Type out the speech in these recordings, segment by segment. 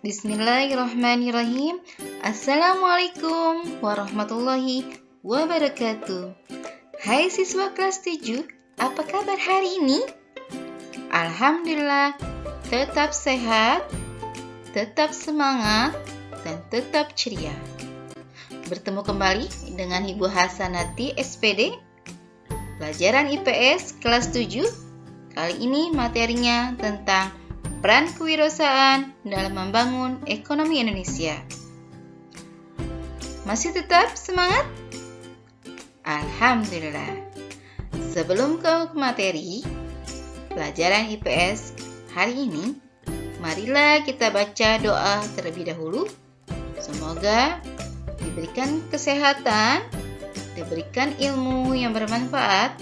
Bismillahirrahmanirrahim. Assalamualaikum warahmatullahi wabarakatuh. Hai siswa kelas 7, apa kabar hari ini? Alhamdulillah, tetap sehat, tetap semangat, dan tetap ceria. Bertemu kembali dengan Ibu Hasanati SPD, pelajaran IPS kelas 7. Kali ini materinya tentang peran kewirausahaan dalam membangun ekonomi Indonesia. Masih tetap semangat? Alhamdulillah. Sebelum ke materi pelajaran IPS hari ini, marilah kita baca doa terlebih dahulu. Semoga diberikan kesehatan, diberikan ilmu yang bermanfaat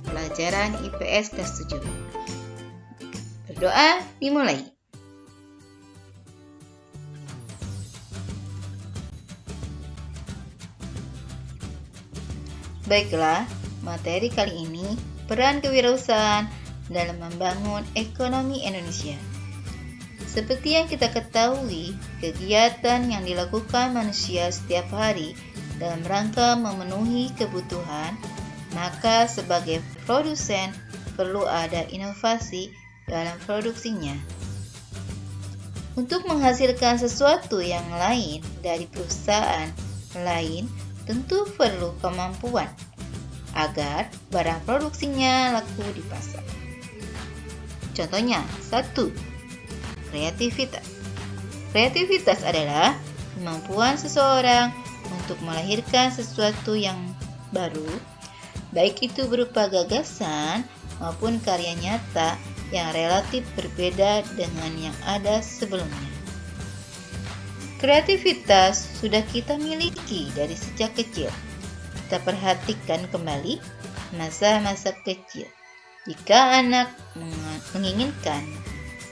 pelajaran IPS kelas 7. Berdoa dimulai. Baiklah, materi kali ini peran kewirausahaan dalam membangun ekonomi Indonesia. Seperti yang kita ketahui, kegiatan yang dilakukan manusia setiap hari dalam rangka memenuhi kebutuhan, maka sebagai produsen perlu ada inovasi dalam produksinya. Untuk menghasilkan sesuatu yang lain dari perusahaan lain, tentu perlu kemampuan agar barang produksinya laku di pasar. Contohnya, 1. Kreativitas. Kreativitas adalah kemampuan seseorang untuk melahirkan sesuatu yang baru, baik itu berupa gagasan maupun karya nyata yang relatif berbeda dengan yang ada sebelumnya. Kreativitas sudah kita miliki dari sejak kecil. Kita perhatikan kembali masa-masa kecil. Jika anak menginginkan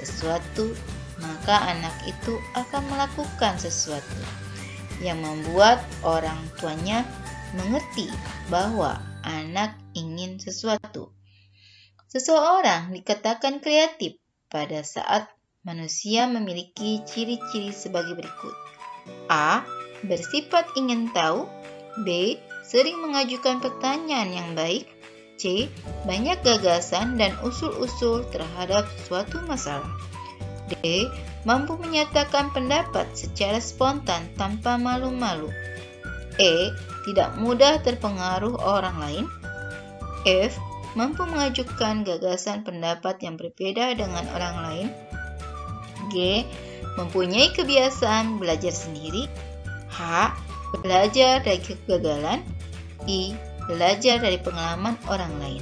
sesuatu, maka anak itu akan melakukan sesuatu yang membuat orang tuanya mengerti bahwa anak ingin sesuatu. Seseorang dikatakan kreatif pada saat manusia memiliki ciri-ciri sebagai berikut. A. Bersifat ingin tahu. B. Sering mengajukan pertanyaan yang baik. C. Banyak gagasan dan usul-usul terhadap suatu masalah. D. Mampu menyatakan pendapat secara spontan tanpa malu-malu. E. Tidak mudah terpengaruh orang lain. F. Mampu mengajukan gagasan pendapat yang berbeda dengan orang lain. G. Mempunyai kebiasaan belajar sendiri. H. Belajar dari kegagalan. I. Belajar dari pengalaman orang lain.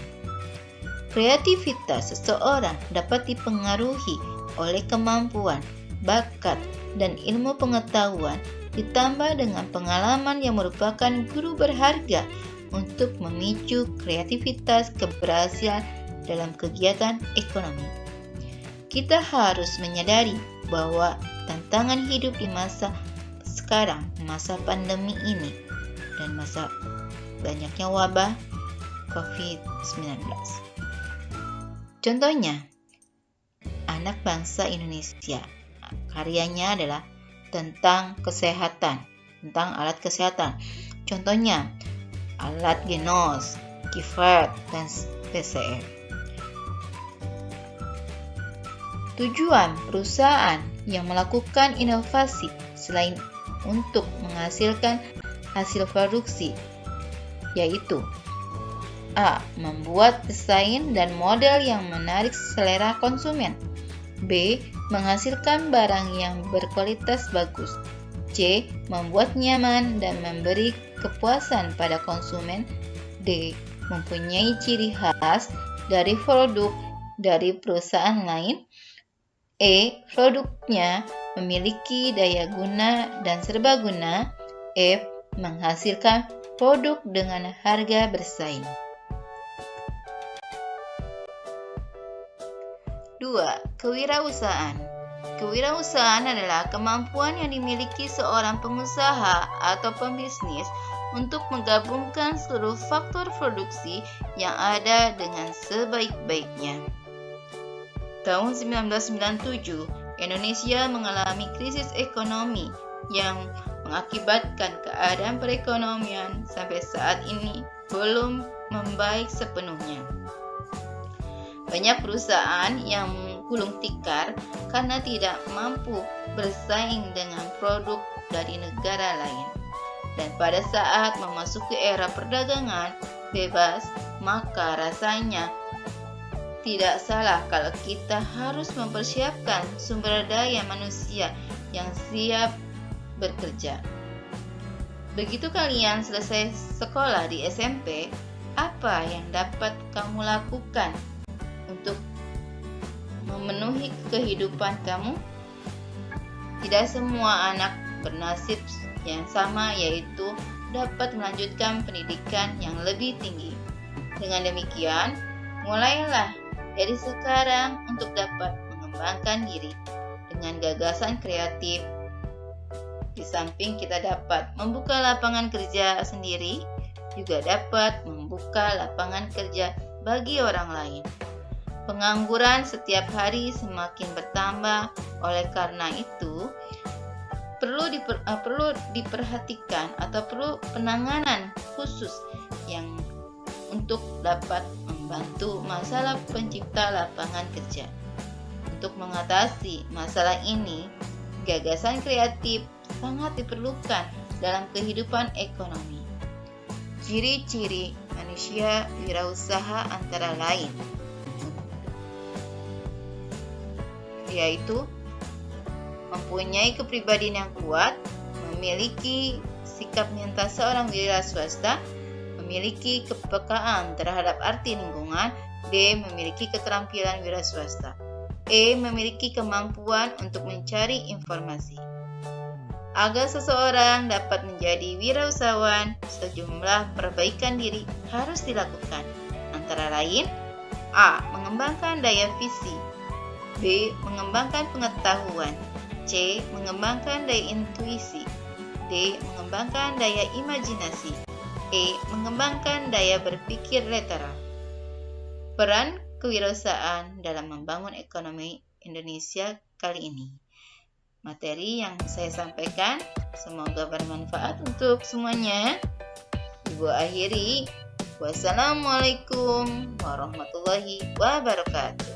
Kreativitas seseorang dapat dipengaruhi oleh kemampuan, bakat, dan ilmu pengetahuan ditambah dengan pengalaman yang merupakan guru berharga untuk memicu kreativitas keberhasilan dalam kegiatan ekonomi. Kita harus menyadari bahwa tantangan hidup di masa sekarang, masa pandemi ini, dan masa banyaknya wabah COVID-19. Contohnya, Anak Bangsa Indonesia. Karyanya adalah tentang kesehatan, tentang alat kesehatan. Contohnya, alat Genos, Kivert, dan PCR. Tujuan perusahaan yang melakukan inovasi selain untuk menghasilkan hasil produksi, yaitu A. Membuat desain dan model yang menarik selera konsumen. B. Menghasilkan barang yang berkualitas bagus. C. Membuat nyaman dan memberi kepuasan pada konsumen. D. Mempunyai ciri khas dari produk dari perusahaan lain. E. Produknya memiliki daya guna dan serbaguna. F. Menghasilkan produk dengan harga bersaing. 2. Kewirausahaan. Kewirausahaan adalah kemampuan yang dimiliki seorang pengusaha atau pembisnis untuk menggabungkan seluruh faktor produksi yang ada dengan sebaik-baiknya. Tahun 1997, Indonesia mengalami krisis ekonomi yang mengakibatkan keadaan perekonomian sampai saat ini belum membaik sepenuhnya. Banyak perusahaan yang gulung tikar karena tidak mampu bersaing dengan produk dari negara lain. Dan pada saat memasuki era perdagangan bebas, maka rasanya tidak salah kalau kita harus mempersiapkan sumber daya manusia yang siap bekerja. Begitu kalian selesai sekolah di SMP, apa yang dapat kamu lakukan untuk memenuhi kehidupan kamu? Tidak semua anak bernasib yang sama, yaitu dapat melanjutkan pendidikan yang lebih tinggi. Dengan demikian, mulailah dari sekarang untuk dapat mengembangkan diri dengan gagasan kreatif. Di samping kita dapat membuka lapangan kerja sendiri, juga dapat membuka lapangan kerja bagi orang lain. Pengangguran setiap hari semakin bertambah, oleh karena itu perlu diperhatikan atau perlu penanganan khusus yang untuk dapat membantu masalah pencipta lapangan kerja. Untuk mengatasi masalah ini, gagasan kreatif sangat diperlukan dalam kehidupan ekonomi. Ciri-ciri manusia wirausaha antara lain yaitu mempunyai kepribadian yang kuat, memiliki sikap nyata seorang wira swasta, memiliki kepekaan terhadap arti lingkungan, D. memiliki keterampilan wira swasta, E. memiliki kemampuan untuk mencari informasi. Agar seseorang dapat menjadi wirausahawan, sejumlah perbaikan diri harus dilakukan, antara lain A. mengembangkan daya visi, B. mengembangkan pengetahuan, C. mengembangkan daya intuisi, D. mengembangkan daya imajinasi, E. mengembangkan daya berpikir lateral. Peran kewirausahaan dalam membangun ekonomi Indonesia kali ini. Materi yang saya sampaikan semoga bermanfaat untuk semuanya. Ibu akhiri, wassalamualaikum warahmatullahi wabarakatuh.